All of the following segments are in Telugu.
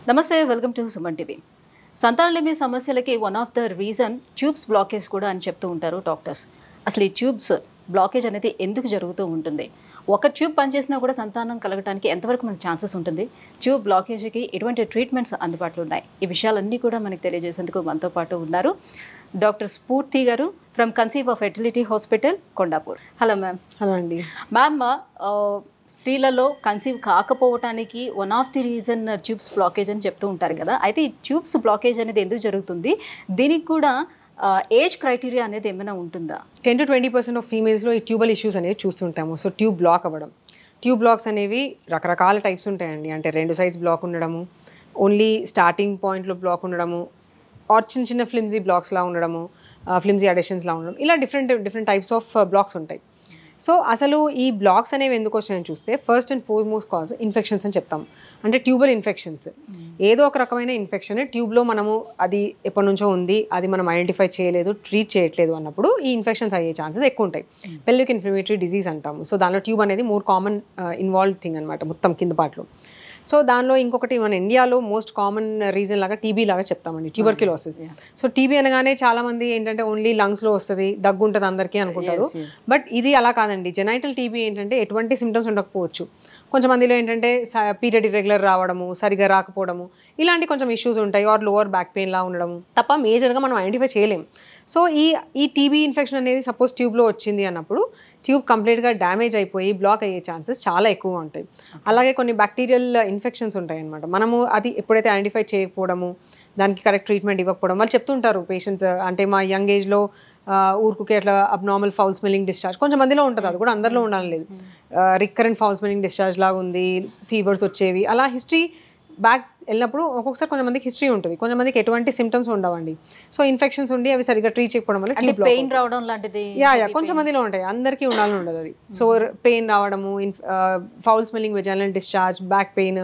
నమస్తే, వెల్కమ్ టు సుమన్ టీవీ. సంతానలేమి సమస్యలకి one of the reason tubes blockage కూడా అని చెప్తూ ఉంటారు డాక్టర్స్. అసలు ఈ ట్యూబ్స్ బ్లాకేజ్ అనేది ఎందుకు జరుగుతూ ఉంటుంది? ఒక ట్యూబ్ పనిచేసినా కూడా సంతానం కలగడానికి ఎంతవరకు మనకు ఛాన్సెస్ ఉంటుంది? ట్యూబ్ బ్లాకేజ్కి ఎటువంటి ట్రీట్మెంట్స్ అందుబాటులో ఉన్నాయి? ఈ విషయాలన్నీ కూడా మనకు తెలియజేసేందుకు మనతో పాటు ఉన్నారు డాక్టర్ స్ఫూర్తి గారు from Conceive of fertility hospital, Kondapur. Hello ma'am. Hello అండి మ్యామ్, స్త్రీలలో కన్సీవ్ కాకపోవటానికి one of the reason tubes blockage అని చెప్తూ ఉంటారు కదా. అయితే ఈ ట్యూబ్స్ బ్లాకేజ్ అనేది ఎందుకు జరుగుతుంది? దీనికి కూడా ఏజ్ క్రైటీరియా అనేది ఏమైనా ఉంటుందా? 10 to 20% ఆఫ్ ఫీమేల్స్లో ఈ ట్యూబల్ ఇష్యూస్ అనేవి చూస్తుంటాము. సో ట్యూబ్ బ్లాక్ అవ్వడం, ట్యూబ్ బ్లాక్స్ అనేవి రకరకాల టైప్స్ ఉంటాయండి. అంటే 2 సైడ్స్ బ్లాక్ ఉండడము, ఓన్లీ స్టార్టింగ్ పాయింట్లో బ్లాక్ ఉండడము, ఆర్ చిన్న చిన్న ఫ్లిమ్జీ బ్లాక్స్లా ఉండడము, ఫ్లిమ్జీ అడిషన్స్లా ఉండడం, ఇలా డిఫరెంట్ టైప్స్ ఆఫ్ బ్లాక్స్ ఉంటాయి. సో అసలు ఈ బ్లాక్స్ అనేవి ఎందుకు వచ్చాయని చూస్తే first and foremost cause infections అని చెప్తాం. అంటే ట్యూబల్ ఇన్ఫెక్షన్స్, ఏదో ఒక రకమైన ఇన్ఫెక్షన్ ట్యూబ్లో మనము అది ఎప్పటి నుంచో ఉంది, అది మనం ఐడెంటిఫై చేయలేదు, ట్రీట్ చేయట్లేదు అన్నప్పుడు ఈ ఇన్ఫెక్షన్స్ అయ్యే ఛాన్సెస్ ఎక్కువ ఉంటాయి. పెల్విక్ ఇన్ఫ్లమేటరీ డిజీజ్ అంటాము. సో దానిలో ట్యూబ్ అనేది మోర్ కామన్ ఇన్వాల్వ్ థింగ్ అనమాట మొత్తం కింద పార్ట్లో. సో దానిలో ఇంకొకటి మన ఇండియాలో మోస్ట్ కామన్ రీజన్ లాగా టీబీ లాగా చెప్తామండి, ట్యూబర్క్యులోసిస్. సో టీబీ అనగానే చాలా మంది ఏంటంటే ఓన్లీ లంగ్స్లో వస్తుంది, దగ్గు ఉంటుంది అందరికీ అనుకుంటారు. బట్ ఇది అలా కాదండి. జెనైటల్ టీబీ ఏంటంటే ఎటువంటి సిమ్టమ్స్ ఉండకపోవచ్చు. కొంచెమందిలో ఏంటంటే పీరియడ్ ఇర్రెగ్యులర్ రావడము, సరిగా రాకపోవడము, ఇలాంటి కొంచెం ఇష్యూస్ ఉంటాయి. ఆర్ లోవర్ బ్యాక్ పెయిన్లా ఉండడము తప్ప మేజర్గా మనం ఐడెంటిఫై చేయలేం. సో ఈ టీబీ ఇన్ఫెక్షన్ అనేది సపోజ్ ట్యూబ్లో వచ్చింది అన్నప్పుడు ట్యూబ్ కంప్లీట్గా డ్యామేజ్ అయిపోయి బ్లాక్ అయ్యే ఛాన్సెస్ చాలా ఎక్కువ ఉంటాయి. అలాగే కొన్ని బ్యాక్టీరియల్ ఇన్ఫెక్షన్స్ ఉంటాయి అనమాట. మనము అది ఎప్పుడైతే ఐడెంటిఫై చేయకపోవడము, దానికి కరెక్ట్ ట్రీట్మెంట్ ఇవ్వకపోవడం, వాళ్ళు చెప్తుంటారు పేషెంట్స్, అంటే మా యంగ్ ఏజ్లో ఊరుకుకే అట్లా అబ్నార్మల్ ఫౌల్ స్మెల్లింగ్ డిశ్చార్జ్ కొంచెంమందిలో ఉంటుంది, అది కూడా అందరిలో ఉండాలని లేదు. రికరెంట్ ఫౌల్ స్మెల్లింగ్ డిశ్చార్జ్ లాగా ఉంది, ఫీవర్స్ వచ్చేవి, అలా హిస్టరీ బ్యాక్ వెళ్ళినప్పుడు ఒక్కొక్కసారి కొంతమందికి హిస్టరీ ఉంటుంది, కొంతమందికి ఎటువంటి సిమ్టమ్స్ ఉండవండి. సో ఇన్ఫెక్షన్స్ ఉండి అవి సరిగ్గా ట్రీట్ చేయకపోవడం వల్ల పెయిన్ రావడం లాంటిది కొంచెంమందిలో ఉంటాయి, అందరికీ ఉండాలని ఉండదు అది. సో పెయిన్ రావడము, foul smelling vaginal discharge, back pain,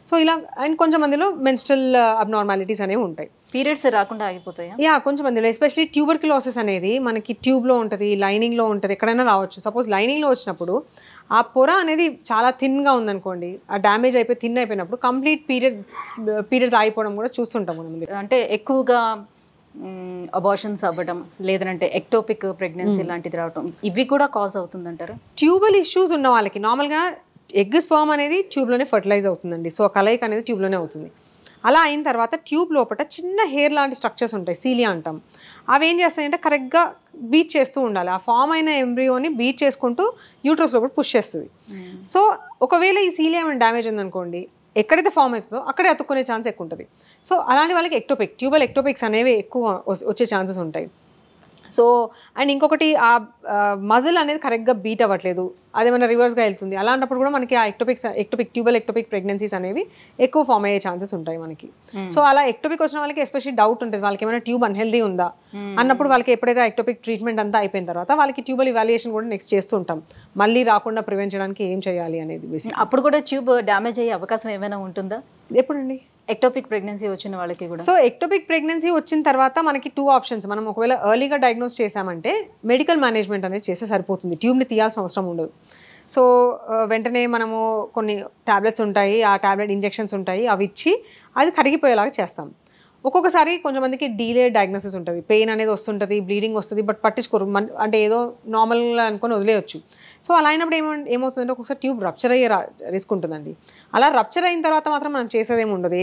so ఇలా. అండ్ కొంచెమందిలో మెన్స్ట్రల్ అబ్నార్మాలిటీస్ అనేవి ఉంటాయి. పీరియడ్స్ రాకుండా ఆగిపోతాయి. కొంచెమందిలో ఎస్పెషలీ ట్యూబర్క్యులోసిస్ అనేది మనకి ట్యూబ్లో ఉంటుంది, లైనింగ్లో ఉంటుంది, ఎక్కడైనా రావచ్చు. సపోజ్ లైనింగ్లో వచ్చినప్పుడు ఆ పొర అనేది చాలా థిన్గా ఉందనుకోండి, ఆ డ్యామేజ్ అయిపోయి థిన్ అయిపోయినప్పుడు కంప్లీట్ పీరియడ్స్ ఆగిపోవడం కూడా చూస్తుంటాం మనం. అంటే ఎక్కువగా అబార్షన్స్ అవ్వడం, లేదంటే ఎక్టోపిక్ ప్రెగ్నెన్సీ లాంటిది రావడం, ఇవి కూడా కాజ్ అవుతుందంటారు. ట్యూబల్ ఇష్యూస్ ఉన్న వాళ్ళకి నార్మల్గా ఎగ్ స్పర్మ్ అనేది ట్యూబ్లోనే ఫర్టిలైజ్ అవుతుందండి. సో కలయిక అనేది ట్యూబ్లోనే అవుతుంది. అలా అయిన తర్వాత ట్యూబ్ లోపల చిన్న హెయిర్ లాంటి స్ట్రక్చర్స్ ఉంటాయి, సీలియా అంటాం. అవి ఏం చేస్తాయంటే కరెక్ట్గా బీట్ చేస్తూ ఉండాలి. ఆ ఫామ్ అయిన ఎంబ్రియోని బీట్ చేసుకుంటూ యూట్రస్ లోపల పుష్ చేస్తుంది. సో ఒకవేళ ఈ సీలియా ఏమైనా డ్యామేజ్ ఉందనుకోండి, ఎక్కడైతే ఫామ్ అవుతుందో అక్కడే అతుక్కునే ఛాన్స్ ఎక్కువ ఉంటుంది. సో అలాంటి వాళ్ళకి ట్యూబల్ ఎక్టోపిక్స్ అనేవి ఎక్కువ వచ్చే ఛాన్సెస్ ఉంటాయి. సో అండ్ ఇంకొకటి ఆ మజిల్ అనేది కరెక్ట్గా బీట్ అవ్వట్లేదు, అదేమైనా రివర్స్గా వెళ్తుంది, అలాంటప్పుడు కూడా మనకి ఆ ట్యూబల్ ఎక్టోపిక్ ప్రెగ్నెన్సీస్ అనేవి ఎక్కువ ఫామ్ అయ్యే ఛాన్సెస్ ఉంటాయి మనకి. సో అలా ఎక్టోపిక్ వచ్చిన వాళ్ళకి ఎస్పెషల్లీ డౌట్ ఉంటుంది, వాళ్ళకి ఏమైనా ట్యూబ్ అన్హెల్దీ ఉందా అన్నప్పుడు వాళ్ళకి ఎప్పుడైతే ఎక్టోపిక్ ట్రీట్మెంట్ అంతా అయిపోయిన తర్వాత వాళ్ళకి ట్యూబల్ ఇవాల్యుయేషన్ కూడా నెక్స్ట్ చేస్తూ ఉంటాం, మళ్ళీ రాకుండా ప్రివెంట్ చేయడానికి ఏం చేయాలి అనేది. అప్పుడు కూడా ట్యూబ్ డ్యామేజ్ అయ్యే అవకాశం ఏమైనా ఉంటుందా? ఎప్పుడండి? ఎక్టోపిక్ ప్రెగ్నెన్సీ వచ్చిన వాళ్ళకి కూడా. సో ఎక్టోపిక్ ప్రెగ్నెన్సీ వచ్చిన తర్వాత మనకి 2 ఆప్షన్స్. మనం ఒకవేళ ఎర్లీగా డయాగ్నోస్ చేసామంటే మెడికల్ మేనేజ్మెంట్ అనేది చేస్తే సరిపోతుంది, ట్యూబ్ని తీయాల్సిన అవసరం ఉండదు. సో వెంటనే మనము కొన్ని టాబ్లెట్స్ ఉంటాయి, ఆ టాబ్లెట్ ఇంజెక్షన్స్ ఉంటాయి, అవి ఇచ్చి అది కరిగిపోయేలాగా చేస్తాం. ఒక్కొక్కసారి కొంతమందికి డీలే డయాగ్నోసిస్ ఉంటుంది, పెయిన్ అనేది వస్తుంటుంది, బ్లీడింగ్ వస్తుంది, బట్ పట్టించుకోరు, అంటే ఏదో నార్మల్గా అనుకొని వదిలేయచ్చు. సో అలా అయినప్పుడు ఏమవుతుందంటే ఒక్కొక్కసారి ట్యూబ్ రప్చర్ అయ్యే రిస్క్ ఉంటుందండి. అలా రప్చర్ అయిన తర్వాత మాత్రం మనం చేసేదేమి ఉండదు.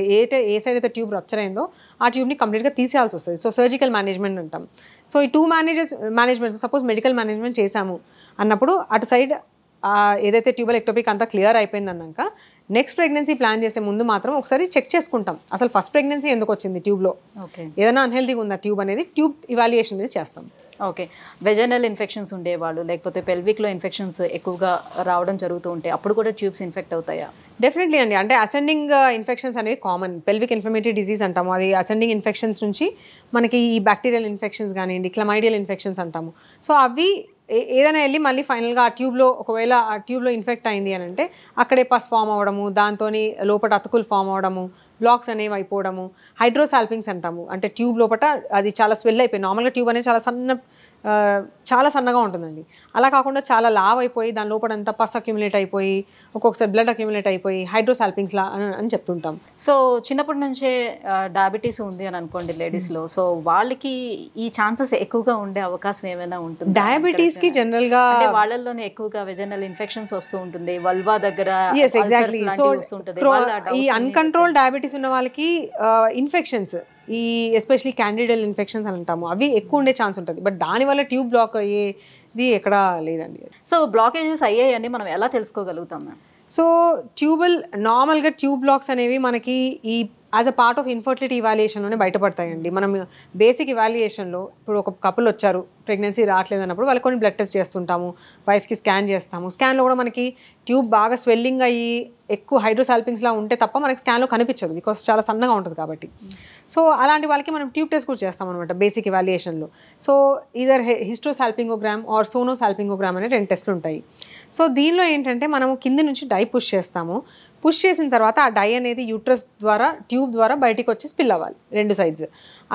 ఏ సైడ్ అయితే ట్యూబ్ రప్చర్ అయిందో ఆ ట్యూబ్ని కంప్లీట్గా తీసేయాల్సి వస్తుంది. సో సర్జికల్ మేనేజ్మెంట్ అంటాం. సో ఈ 2 మేనేజ్మెంట్, సపోజ్ మెడికల్ మేనేజ్మెంట్ చేసాము అన్నప్పుడు అటు సైడ్ ఏదైతే ట్యూబల్ ఎక్టోపిక్ అంతా క్లియర్ అయిపోయింది అన్నాక నెక్స్ట్ ప్రెగ్నెన్సీ ప్లాన్ చేసే ముందు మాత్రం ఒకసారి చెక్ చేసుకుంటాం, అసలు ఫస్ట్ ప్రెగ్నెన్సీ ఎందుకు వచ్చింది, ట్యూబ్లో ఏదైనా అన్హెల్దీగా ఉందా ట్యూబ్ అనేది, ట్యూబ్ ఇవాల్యుయేషన్ అనేది చేస్తాం. ఓకే. వెజైనల్ ఇన్ఫెక్షన్స్ ఉండేవాళ్ళు, లేకపోతే పెల్విక్లో ఇన్ఫెక్షన్స్ ఎక్కువగా రావడం జరుగుతూ ఉంటే అప్పుడు కూడా ట్యూబ్స్ ఇన్ఫెక్ట్ అవుతాయా? డెఫినెట్లీ అండి. అంటే అసెండింగ్ ఇన్ఫెక్షన్స్ అనేవి కామన్. పెల్విక్ ఇన్ఫ్లమేటరీ డిజీజ్ అంటాము, అది అసెండింగ్ ఇన్ఫెక్షన్స్ నుంచి మనకి ఈ బ్యాక్టీరియల్ ఇన్ఫెక్షన్స్ కానివ్వండి, క్లమైడియల్ ఇన్ఫెక్షన్స్ అంటాము. సో అవి ఏదైనా వెళ్ళి మళ్ళీ ఫైనల్గా ఆ ట్యూబ్లో, ఒకవేళ ఆ ట్యూబ్లో ఇన్ఫెక్ట్ అయింది అని అంటే అక్కడే పస్ ఫామ్ అవ్వడము, దాంతో లోపల అతుకులు ఫామ్ అవ్వడము, బ్లాక్స్ అనేవి అయిపోవడము, హైడ్రోసాల్పింగ్స్ అంటాము. అంటే ట్యూబ్ లోపల అది చాలా స్వెల్ అయిపోయి, నార్మల్గా ట్యూబ్ అనేది చాలా సన్న చాలా సన్నగా ఉంటుందండి. అలా కాకుండా చాలా లావ్ అయిపోయి దాని లోపలంతా పస్ అక్యుములేట్ అయిపోయి ఒక్కొక్కసారి బ్లడ్ అక్యుములేట్ అయిపోయి హైడ్రోసాల్పింగ్స్ లా అని చెప్తుంటాం. సో చిన్నప్పటి నుంచే డయాబెటీస్ ఉంది అని అనుకోండి లేడీస్లో, సో వాళ్ళకి ఈ ఛాన్సెస్ ఎక్కువగా ఉండే అవకాశం ఏమైనా ఉంటుంది? డయాబెటీస్కి జనరల్గా వాళ్ళల్లోనే ఎక్కువగా వెజనల్ ఇన్ఫెక్షన్స్ వస్తూ ఉంటుంది, వల్వా దగ్గర ఎగ్జాక్ట్లీ. సో ఈ అన్కంట్రోల్ డయాబెటీస్ ఉన్న వాళ్ళకి ఇన్ఫెక్షన్స్, ఈ ఎస్పెషలీ క్యాండిడల్ ఇన్ఫెక్షన్స్ అని అంటాము, అవి ఎక్కువ ఉండే ఛాన్స్ ఉంటుంది. బట్ దానివల్ల ట్యూబ్ బ్లాక్ అయ్యేది ఎక్కడా లేదండి. సో బ్లాకేజెస్ అయ్యాయని మనం ఎలా తెలుసుకోగలుగుతాం మ్యామ్? సో నార్మల్గా ట్యూబ్ బ్లాక్స్ అనేవి మనకి ఈ as a part of infertility ఇవాల్యుయేషన్లోనే బయటపడతాయండి. మనం బేసిక్ ఇవాల్యుయేషన్లో ఇప్పుడు ఒక కపుల్ వచ్చారు, ప్రెగ్నెన్సీ రావట్లేదు అన్నప్పుడు వాళ్ళకి కొన్ని బ్లడ్ టెస్ట్ చేస్తుంటాము, వైఫ్కి స్కాన్ చేస్తాము. స్కాన్లో కూడా మనకి ట్యూబ్ బాగా స్వెల్లింగ్ అయ్యి ఎక్కువ హైడ్రోసాల్పింగ్స్లా ఉంటే తప్ప మనకి స్కాన్లో కనిపించదు, బికాస్ చాలా సన్నగా ఉంటుంది కాబట్టి. సో అలాంటి వాళ్ళకి మనం ట్యూబ్ టెస్ట్ కూడా చేస్తాం అనమాట బేసిక్ ఇవాల్యుయేషన్లో. సో ఈదర్ హిస్టోసాల్పింగోగ్రామ్ ఆర్ సోనోసాల్పింగోగ్రామ్ అనే 2 టెస్టులు ఉంటాయి. సో దీనిలో ఏంటంటే మనము కింద నుంచి డై పుష్ చేస్తాము. పుష్ చేసిన తర్వాత ఆ డై అనేది యూట్రస్ ద్వారా ట్యూబ్ ద్వారా బయటికి వచ్చి స్పిల్ అవ్వాలి 2 సైడ్స్.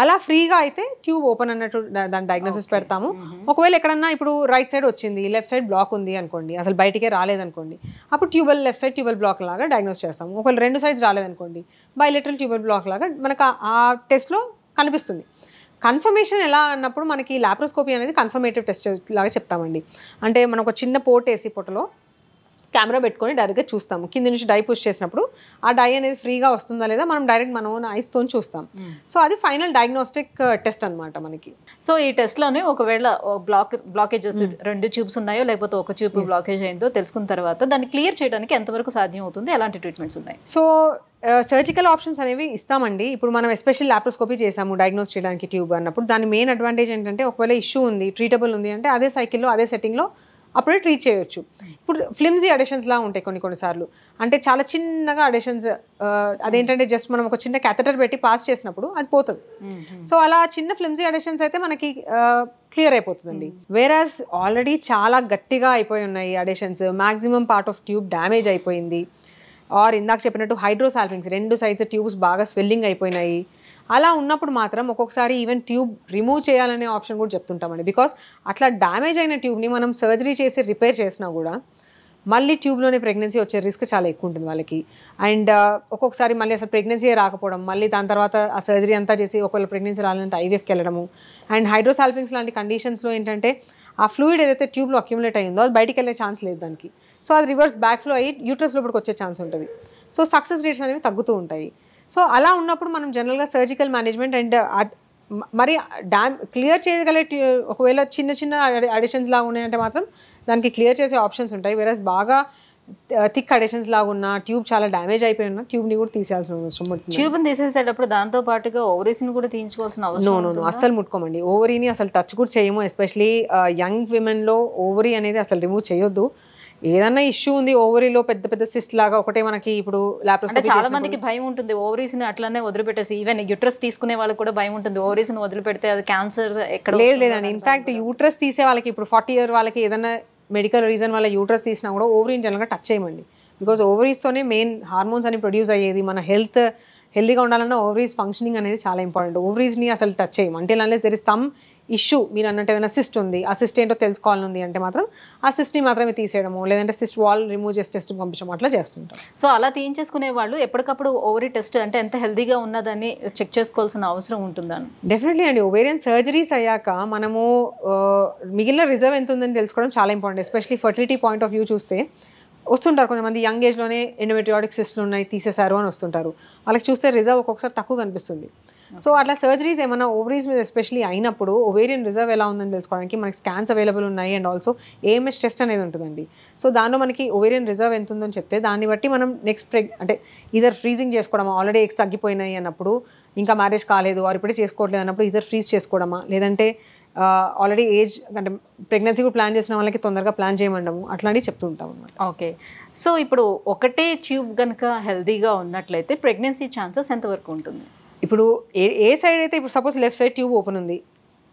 అలా ఫ్రీగా అయితే ట్యూబ్ ఓపెన్ అన్నట్టు దాని డయాగ్నోసిస్ పెడతాము. ఒకవేళ ఎక్కడన్నా ఇప్పుడు రైట్ సైడ్ వచ్చింది, లెఫ్ట్ సైడ్ బ్లాక్ ఉంది అనుకోండి, అసలు బయటికే రాలేదనుకోండి, అప్పుడు tubal left side tubal black లాగా డయాగ్నోస్ చేస్తాము. ఒకవేళ 2 సైడ్స్ రాలేదనుకోండి, బైలేటరల్ ట్యూబల్ బ్లాక్ లాగా మనకు ఆ టెస్ట్లో కనిపిస్తుంది. కన్ఫర్మేషన్ ఎలా అన్నప్పుడు మనకి లాప్రోస్కోపీ అనేది కన్ఫర్మేటివ్ టెస్ట్ లాగా చెప్తామండి. అంటే మనం ఒక చిన్న పోర్ట్ వేసి పొట్టలో కెమెరా పెట్టుకొని డైరెక్ట్గా చూస్తాము. కింద నుంచి డై పుష్ చేసినప్పుడు ఆ డై అనేది ఫ్రీగా వస్తుందా లేదా మనం డైరెక్ట్ మన ఓన్ ఐస్తో చూస్తాం. సో అది ఫైనల్ డయాగ్నోస్టిక్ టెస్ట్ అనమాట మనకి. సో ఈ టెస్ట్లోనే ఒకవేళ బ్లాకేజెస్ 2 ట్యూబ్స్ ఉన్నాయో లేకపోతే ఒక ట్యూబ్ బ్లాకేజ్ అయిందో తెలుసుకున్న తర్వాత దాన్ని క్లియర్ చేయడానికి ఎంతవరకు సాధ్యం అవుతుంది, ఎలాంటి ట్రీట్మెంట్స్ ఉన్నాయి? సో సర్జికల్ ఆప్షన్స్ అనేవి ఇస్తామండి. ఇప్పుడు మనం ఎస్పెషల్ లాప్రోస్కోపీ చేసాము డయాగ్నోస్ చేయడానికి ట్యూబ్ అన్నప్పుడు దాని మెయిన్ అడ్వాంటేజ్ ఏంటంటే ఒకవేళ ఇష్యూ ఉంది, ట్రీటబుల్ ఉంది అంటే అదే సైకిల్లో అదే సెట్టింగ్లో అప్పుడే ట్రీట్ చేయొచ్చు. ఇప్పుడు ఫ్లిమ్జీ అడిషన్స్లా ఉంటాయి కొన్నిసార్లు, అంటే చాలా చిన్నగా అడిషన్స్, అదేంటంటే జస్ట్ మనం ఒక చిన్న క్యాథెటర్ పెట్టి పాస్ చేసినప్పుడు అది పోతుంది. సో అలా చిన్న ఫ్లిమ్జీ అడిషన్స్ అయితే మనకి క్లియర్ అయిపోతుందండి. వేరాజ్ ఆల్రెడీ చాలా గట్టిగా అయిపోయి ఉన్నాయి adhesions, maximum part of tube damage అయిపోయింది, ఆర్ ఇందాక చెప్పినట్టు హైడ్రోసాల్పింగ్స్ 2 సైడ్స్ ట్యూబ్స్ బాగా స్వెల్లింగ్ అయిపోయినాయి. అలా ఉన్నప్పుడు మాత్రం ఒక్కొక్కసారి ఈవెన్ ట్యూబ్ రిమూవ్ చేయాలనే ఆప్షన్ కూడా చెప్తుంటామండి. బికాస్ అట్లా డ్యామేజ్ అయిన ట్యూబ్ని మనం సర్జరీ చేసి రిపేర్ చేసినా కూడా మళ్ళీ ట్యూబ్లోనే ప్రెగ్నెన్సీ వచ్చే రిస్క్ చాలా ఎక్కువ ఉంటుంది వాళ్ళకి. అండ్ ఒక్కొక్కసారి మళ్ళీ అసలు ప్రెగ్నెన్సీ రాకపోవడం, మళ్ళీ దాని తర్వాత ఆ సర్జరీ అంతా చేసి ఒకవేళ ప్రెగ్నెన్సీ రాలంటే ఐవీఎఫ్కి వెళ్ళడము. అండ్ హైడ్రోసాల్పింగ్స్ లాంటి కండిషన్స్లో ఏంటంటే ఆ ఫ్లూయిడ్ ఏదైతే ట్యూబ్లో అక్యుములేట్ అయ్యిందో అది బయటికి వెళ్ళే ఛాన్స్ లేదు దానికి. సో అది రివర్స్ బ్యాక్ ఫ్లో అయ్యి యూట్రస్ లోపలికి వచ్చే ఛాన్స్ ఉంటుంది. సో సక్సెస్ రేట్స్ అనేవి తగ్గుతూ ఉంటాయి. సో అలా ఉన్నప్పుడు మనం జనరల్గా సర్జికల్ మేనేజ్మెంట్ అండ్ మరి క్లియర్ చేయగల ఒకవేళ చిన్న అడిషన్స్ లాగా ఉన్నాయంటే మాత్రం దానికి క్లియర్ చేసే ఆప్షన్స్ ఉంటాయి. వేరస్ బాగా థిక్ అడిషన్స్ లాగా ఉన్న ట్యూబ్ చాలా డ్యామేజ్ అయిపోయి ఉన్న ట్యూబ్ని కూడా తీసేయాల్సిన అవసరం ఉంటుంది. ట్యూబ్ని తీసేసేటప్పుడు దాంతో పాటుగా ఓవరీస్ని కూడా తీయించుకోవాల్సిన అవసరం? నో అస్సలు ముట్టుకోమండి. ఓవరీని అసలు టచ్ కూడా చేయము. ఎస్పెషలీ యంగ్ విమెన్లో ఓవరీ అనేది అసలు రిమూవ్ చేయొద్దు. ఏదన్నా ఇష్యూ ఉంది ఓవరీలో పెద్ద సిస్ట్ లాగా ఒకటే మనకి ఇప్పుడు లాప్రోస్కోపీ చాలా మందికి భయం ఉంటుంది ఓవరీస్ ని అట్లానే వదిలిపెట్టేసి, ఈవెన్ యూట్రస్ తీసుకునే వాళ్ళకి కూడా భయం ఉంటుంది ఓవరీస్ ని వదిలిపెడితే అది క్యాన్సర్ ఎక్కడ. లేదండి, ఇన్ఫాక్ట్ యూట్రస్ తీసే వాళ్ళకి ఇప్పుడు 40 years వాళ్ళకి ఏదైనా మెడికల్ రీజన్ వల్ల యూట్రస్ తీసినా కూడా ఓవరీని జనరల్గా టచ్ చేయమండి. బికాజ్ ఓవరీస్తోనే మెయిన్ హార్మోన్స్ అని ప్రొడ్యూస్ అయ్యేది. మన హెల్తీగా ఉండాలన్నా ఓవరీస్ ఫంక్షనింగ్ అనేది చాలా ఇంపార్టెంట్. ఓవరీస్ని అసలు టచ్ చేయము until unless there is some issue. మీరు అన్నట్టు ఏదైనా సిస్ట్ ఉంది, ఆ సిస్ట్ ఏంటో తెలుసుకోవాలని అంటే మాత్రం ఆ సిస్ట్ని మాత్రమే తీసేయడము, లేదంటే సిస్ట్ వాల్ రిమూవ్ చేసి టెస్ట్ పంపించడం అట్లా చేస్తుంటాం. సో అలా తీయించేసుకునే వాళ్ళు ఎప్పటికప్పుడు ఓవరీ టెస్ట్ అంటే ఎంత హెల్తీగా ఉన్నదాన్ని చెక్ చేసుకోవాల్సిన అవసరం ఉంటుందని? డెఫినెట్లీ అండి. ఓవేరియన్ సర్జరీస్ అయ్యాక మనము మిగిలిన రిజర్వ్ ఎంత ఉందని తెలుసుకోవడం చాలా important. Especially fertility point of view చూస్తే వస్తుంటారు కొంతమంది యంగ్ ఏజ్లోనే ఎండోమెట్రియాటిక్ సిస్ట్లు ఉన్నాయి తీసేశారు అని వస్తుంటారు. వాళ్ళకి చూస్తే రిజర్వ్ ఒక్కొక్కసారి తక్కువ కనిపిస్తుంది. సో అట్లా సర్జరీస్ ఏమైనా ఓవరీస్ మీద ఎస్పెషలీ అయినప్పుడు ఓవేరియన్ రిజర్వ్ ఎలా ఉందని తెలుసుకోవడానికి మనకి స్కాన్స్ అవైలబుల్ ఉన్నాయి. అండ్ ఆల్సో ఏఎంహెచ్ టెస్ట్ అనేది ఉంటుందండి. సో దానిలో మనకి ఓవేరియన్ రిజర్వ్ ఎంత ఉందని చెప్తే దాన్ని బట్టి మనం నెక్స్ట్ అంటే ఇదర్ ఫ్రీజింగ్ చేసుకోవడమా, ఆల్రెడీ ఎగ్స్ తగ్గిపోయినాయి అన్నప్పుడు ఇంకా మ్యారేజ్ కాలేదు వారు ఇప్పుడే చేసుకోవట్లేదు అన్నప్పుడు ఇదర్ ఫ్రీజ్ చేసుకోవడమా, లేదంటే ఆల్రెడీ ఏజ్ అంటే ప్రెగ్నెన్సీ కూడా ప్లాన్ చేసిన వాళ్ళకి తొందరగా ప్లాన్ చేయమండము అట్లాంటివి చెప్తూ ఉంటాం అనమాట. ఓకే. సో ఇప్పుడు ఒకటే ట్యూబ్ కనుక హెల్తీగా ఉన్నట్లయితే ప్రెగ్నెన్సీ ఛాన్సెస్ ఎంతవరకు ఉంటుంది? ఇప్పుడు ఏ సైడ్ అయితే ఇప్పుడు suppose left side tube open ఉంది,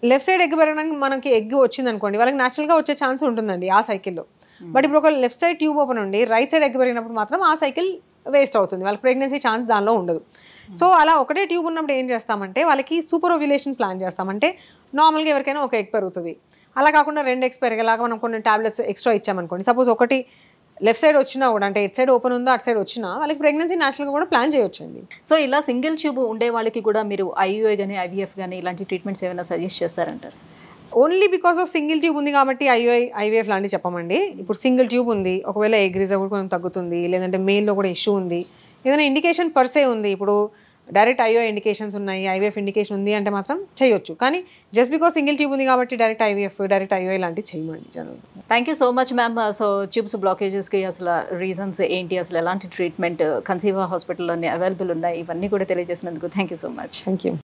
లెఫ్ట్ సైడ్ ఎగ్ పెరగడానికి మనకి ఎగ్ వచ్చింది అనుకోండి వాళ్ళకి న్యాచురల్గా వచ్చే ఛాన్స్ ఉంటుందండి ఆ సైకిల్లో. బట్ ఇప్పుడు ఒక లెఫ్ట్ సైడ్ ట్యూబ్ ఓపెన్ ఉండి రైట్ సైడ్ ఎగ్ పెరిగినప్పుడు మాత్రం ఆ సైకిల్ వేస్ట్ అవుతుంది, వాళ్ళకి ప్రెగ్నెన్సీ ఛాన్స్ దానిలో ఉండదు. సో అలా ఒకటే ట్యూబ్ ఉన్నప్పుడు ఏం చేస్తామంటే వాళ్ళకి సూపర్ ఓవ్యులేషన్ ప్లాన్ చేస్తామంటే నార్మల్గా ఎవరికైనా ఒక ఎగ్ పెరుగుతుంది, అలా కాకుండా 2x పెరిగేలాగా మనం కొన్ని టాబ్లెట్స్ ఎక్స్ట్రా ఇచ్చామనుకోండి, సపోజ్ ఒకటి లెఫ్ట్ సైడ్ వచ్చినా కూడా, అంటే ఎట్ సైడ్ ఓపెన్ ఉందో అటు సైడ్ వచ్చినా వాళ్ళకి ప్రెగ్నెన్సీ న్యాచురల్గా కూడా ప్లాన్ చేయొచ్చండి. సో ఇలా సింగిల్ ట్యూబ్ ఉండే వాళ్ళకి కూడా మీరు ఐయుఐ కానీ ఐవీఎఫ్ కానీ ఇలాంటి ట్రీట్మెంట్స్ ఏమైనా సజెస్ట్ చేస్తారంటారు? Only because of single tube ఉంది కాబట్టి ఐవీఎఫ్ లాంటివి చెప్పమండి. ఇప్పుడు సింగిల్ ట్యూబ్ ఉంది, ఒకవేళ ఎగ్ రిజర్వ్ కొంచెం తగ్గుతుంది, లేదంటే మెయిల్లో కూడా ఇష్యూ ఉంది, ఏదైనా ఇండికేషన్ పర్సే ఉంది, ఇప్పుడు డైరెక్ట్ ఐఓఐ ఇండికేషన్స్ ఉన్నాయి, ఐవీఎఫ్ ఇండికేషన్ ఉంది అంటే మాత్రం చేయొచ్చు. కానీ జస్ట్ బికాస్ సింగిల్ ట్యూబ్ ఉంది కాబట్టి డైరెక్ట్ ఐవీఎఫ్, డైరెక్ట్ ఐఓఐ లాంటివి చేయమండి general. Thank you so much ma'am. So tubes బ్లాకేజెస్కి అసలు రీజన్స్ ఏంటి, అసలు ఎలాంటి ట్రీట్మెంట్ కన్సీవా హాస్పిటల్లోనే అవైలబుల్ ఉన్నాయి, ఇవన్నీ కూడా తెలియజేసినందుకు thank you so much. Thank you.